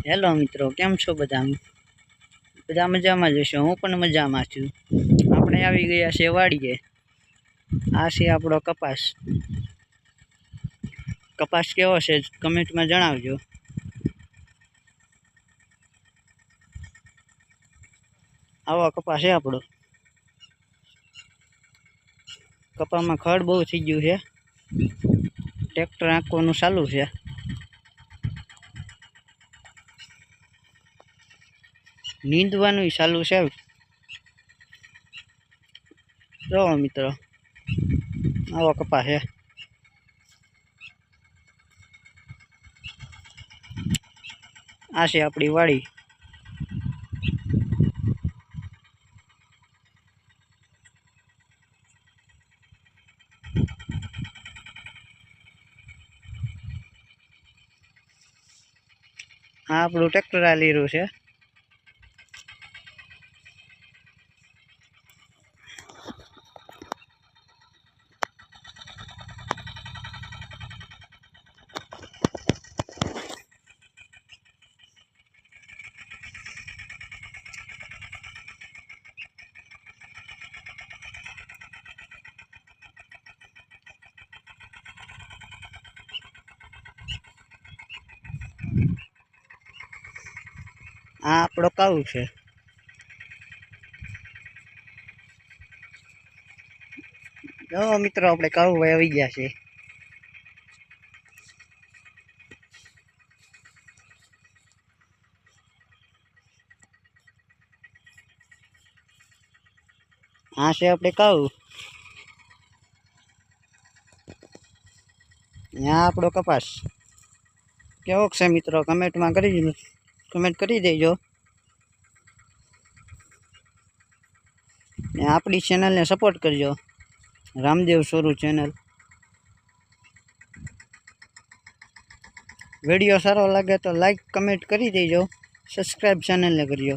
Hello મિત્રો, કેમ છો બધા? બધા મજામાં જ હશો? હું પણ મજામાં છું. આપણે આવી ગયા છે વાડીએ. આ છે આપણો કપાસ. કપાસ કેવો છે કમેન્ટમાં જણાવજો. આવો કપાસ છે આપણો. કપામાં ખડ બહુ થઈ ગયું છે. ટ્રેક્ટર આંકવાનું ચાલુ છે. નીંદવાનું ચાલુ છે. જો મિત્રો, આવો કપાસ છે. આ છે આપણી વાડી. આ આપણું ટ્રેક્ટર આલી રહ્યું છે. આ આપણો કાઉ છે. જો મિત્રો, આપણે કાઉ આવી ગયા છે. આ છે આપણે કાઉ. ત્યાં આપણો કપાસ કેવો છે મિત્રો? કમેન્ટ કરી દેજો. આપણી ચેનલને સપોર્ટ કરજો, રામદેવ સોરુ ચેનલ. વિડીયો સારો લાગે તો લાઈક કમેન્ટ કરી દેજો. સબસ્ક્રાઈબ ચેનલને કરજો.